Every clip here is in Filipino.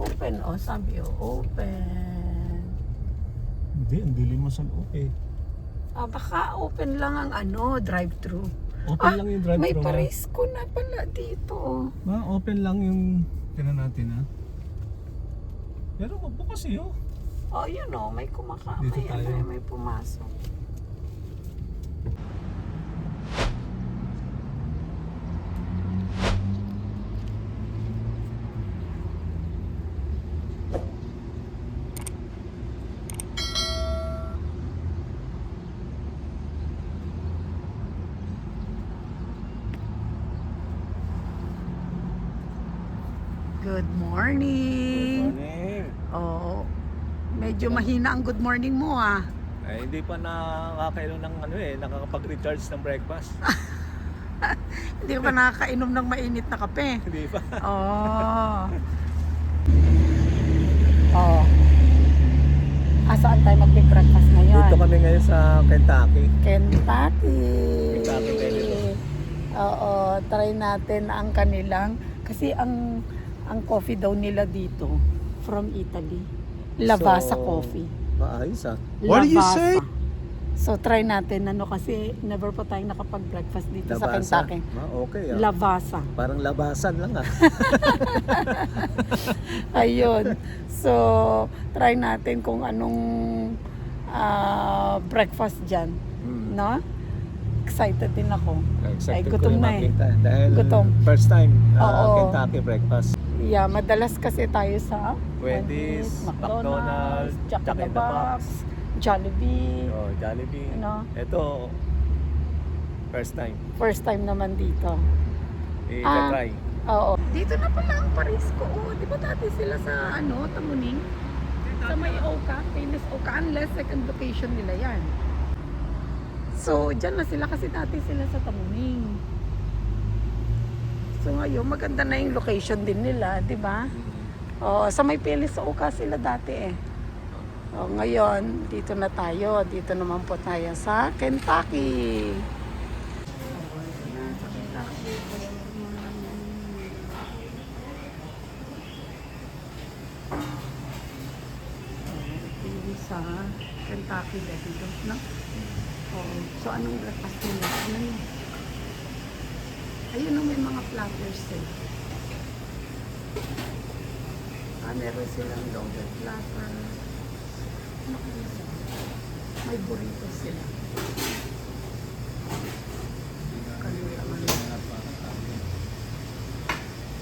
Open, oh, sabi, oh, open. Hindi, ang dilim mo sa loob eh. Ah, baka open lang ang drive-thru. Open lang yung drive-thru. May Parisco na pala dito, oh. Open lang yung tinan natin ha. Pero bukas eh oh. Oh, yun, oh, may Dito tayo. may pumasok. Good morning. Morning. Oh, medyo mahina ang good morning mo, ah. Ay, hindi pa nakakainom ng nakakapag-recharge ng breakfast. Hindi ka pa nakakainom ng mainit na kape. Hindi pa. Oh. Oh. Saan tayo magbe-breakfast ngayon? Dito kami ngayon sa Kentucky. Kentucky. Kentucky tayo. Oo, try natin ang kanilang kasi ang coffee daw nila dito from Italy. Lavazza coffee. Maayos ah. Lavazza. So try natin kasi never pa tayong nakapag-breakfast dito sa Kentucky. Okay ah. Lavazza. Parang labasan lang ah. Ayun. So try natin kung anong breakfast diyan, no? Excited din ako. Excited gutom ko na eh. makita. Dahil Gutom. first time Oo. Kentucky breakfast. Yeah, madalas kasi tayo sa Wendy's, McDonald's, Jack in the Box. Box, Jollibee. Oh, Jollibee. Ano? Ito, first time. First time naman dito. I-try. Oo. Dito na pala ang Parisco. Oh, di ba dati sila sa Tamuning? Sa may Oka, famous Oka, unless second location nila yan. So, dyan na sila kasi dati sila sa Tamuning. So, ngayon, maganda na yung location din nila, di ba? Oh, sa may Pilis sa Oka sila dati eh. Oh, ngayon, dito na tayo. Dito naman po tayo sa Kentucky. Sa Kentucky dito, no? Oh, so anong breakfast nila? Ano yun? Ayun, may mga platters eh. Meron silang loaded platter. Ano kaya sila? May burrito sila. Kalimutan mo.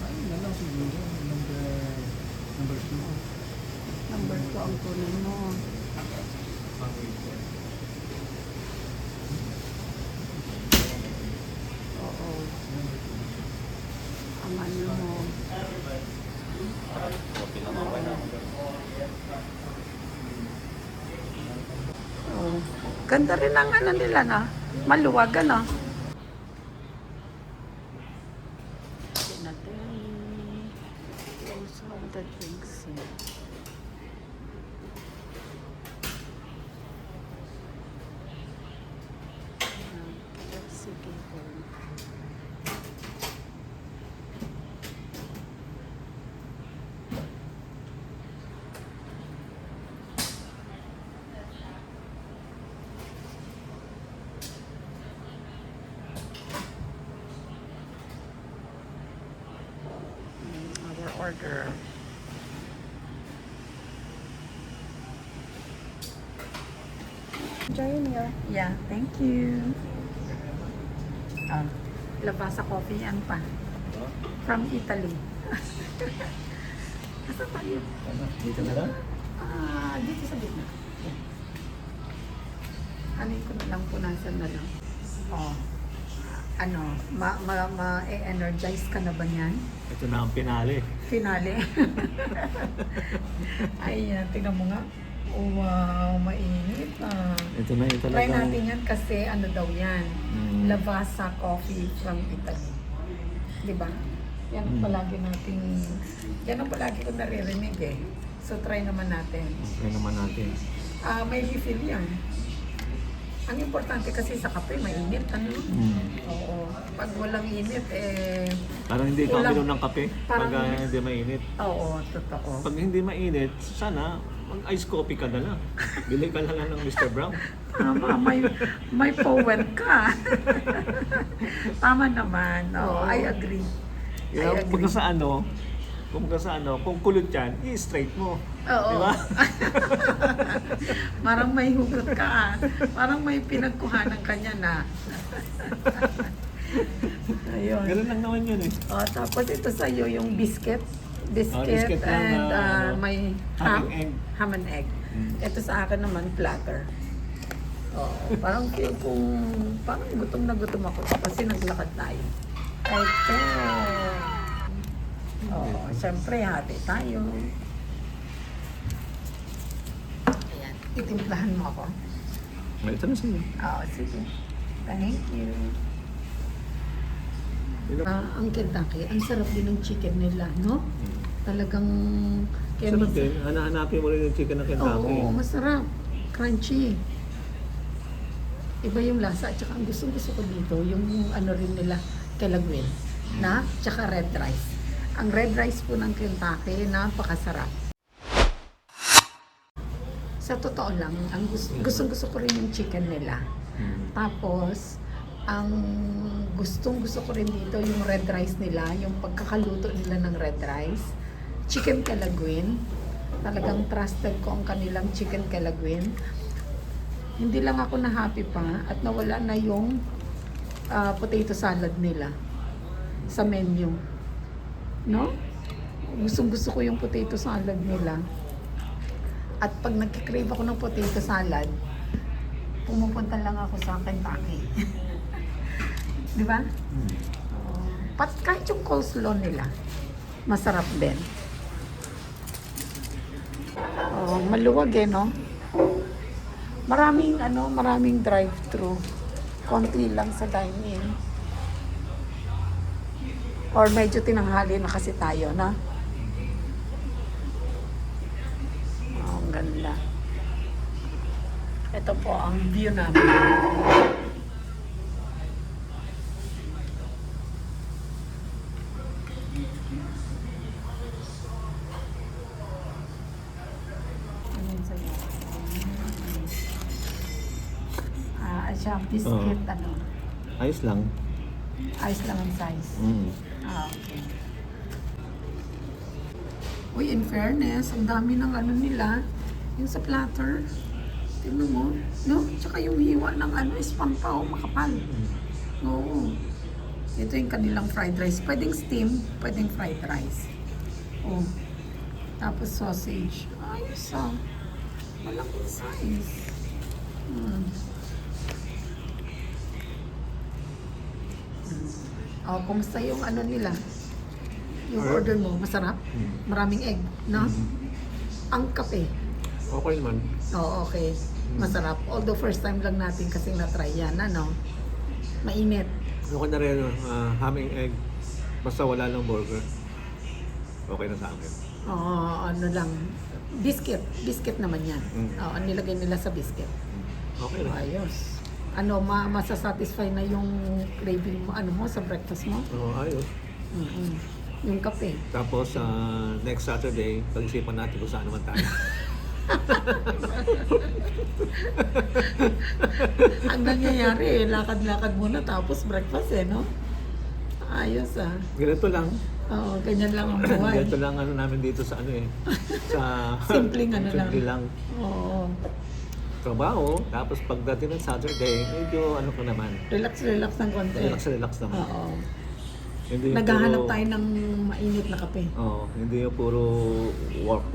Ayun na lang siguro. Number 2. Number 2 ang kunin mo. Oo. Ang ano mo. Oh. Ganda rin ang nila na. Maluwag ano. Natin. Also the drinks here. Sige po. Other order. Enjoy meal. Yeah, thank you. Lavazza coffee yan pa. From Italy. Asa tayo? Dito na lang? Dito sa gitna. Anin ko na lang, punasan na lang. Oh. Ma-energize ka na ba niyan? Ito na ang pinali. Finale. Ay, tingnan mo nga. Oh, wow, mainit ah. Ito na yung Try talagang... natin yan kasi daw yan. Lavazza coffee from Italy. Diba? Yan ang palagi nating... Yan ang palagi ko naririnig eh. So try naman natin. Try naman natin. May refill yan. Ang importante kasi sa kape, mainit, ano? Oo. Pag walang init, Parang hindi ka Ulam. uminom ng kape pag Parang- hindi mainit. oo, totoo. Pag hindi mainit, sana mag-ice coffee ka na lang. Bili ka na lang ng Mr. Brown. Tama, may poet ka. Tama naman. Oo, I agree. Kaya I agree. kung kung kulot yan, i-straight mo. Oo. Di ba? Parang may hugot ka ah. Parang may pinagkuhanan ka niya na. Ayun. Ganun lang naman yun eh. Tapos ito sa'yo yung biscuit. Biscuit, biscuit lang and na, may ham and egg. ham and egg. Mm. Ito sa akin naman, platter. Oo, parang feel kong, parang gutom na gutom ako kasi naglakad tayo. Ito. Oo, syempre hati tayo. Ayan, titimplahan mo ako. May ito na sa'yo. Oo, sige. Thank you. Ang Kentucky, ang sarap din ng chicken nila, no? Talagang Sarap din. Hanapin mo rin yung chicken ng Kentucky. Oo, masarap. Crunchy. Iba yung lasa. At saka ang gusto ko dito, yung ano rin nila, Kelagwin. Na? Tsaka red rice. Ang red rice po ng Kentucky, napakasarap. Sa totoo lang, ang gusto ko rin yung chicken nila. Tapos, ang gusto ko rin dito yung red rice nila, yung pagkakaluto nila ng red rice. Chicken Kelagwin. Talagang trusted ko ang kanilang chicken Kelagwin. Hindi lang ako na happy pa at nawala na yung potato salad nila sa menu. No? Gusto ko yung potato salad nila. At pag nagkikrave ako ng potato salad, pumupunta lang ako sa Kentucky. Di ba? Kahit yung coleslaw nila, masarap din. Maluwag no? Maraming drive-thru. Konti lang sa dine-in. Or medyo tinanghali na kasi tayo, na? Ang ganda. Ito po ang view namin. Siya, biscuit, Ayos lang. ayos lang ang size. Okay. Uy, in fairness, ang dami ng ano nila, yung sa platter. Tingnan mo, no? Tsaka yung hiwa ng is pampaw, makapal. Oo. Ito yung kanilang fried rice. Pwedeng steam, pwedeng fried rice. Oh. Tapos sausage. Ayos ah. Malaking size. Kumusta yung ano nila? Yung order mo, masarap? Maraming egg, no? Ang kape. Okay naman. Oo, okay. Masarap. Although first time lang natin kasi na-try yan, ano? Mainit. Ako na rin, ham and egg. Basta wala lang burger. Okay na sa akin. Oo, ano lang. Biscuit. Biscuit naman yan. Oo, nilagay nila sa biscuit. Okay na. Ayos. Masasatisfy na yung craving mo, sa breakfast mo? Ayos. Yung kape. Tapos, next Saturday, pag-isipan natin kung saan naman tayo. Ang nangyayari, lakad-lakad muna tapos breakfast no? Ayos ah. Ganito lang. Oo, ganyan lang ang buhay. Ganito lang namin dito sa sa Simpleng simple lang. Oo. Trabaho, tapos pagdating ng Saturday, medyo ko naman. Relax ng konti. Relax naman. Oo. Hindi yung Naghahanap puro- tayo ng mainit na kape. hindi yung puro work.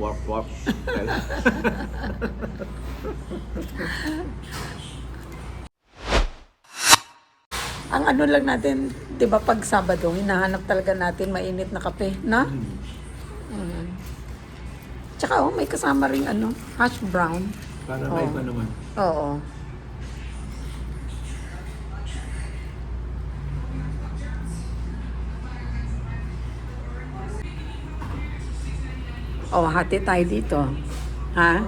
Ang ano lang natin, 'di ba, pag Sabado, hinahanap talaga natin mainit na kape, na? Tsaka may kasama ring hash brown. Para may iba naman. Oo. Hati tayo dito. Ha?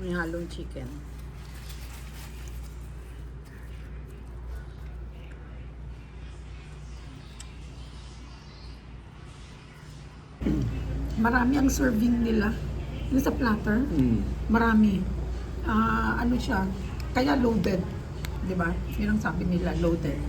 May halong chicken. Marami ang serving nila. Yung sa platter, marami. Ano siya, kaya loaded. Di ba? Yun ang sabi nila, loaded.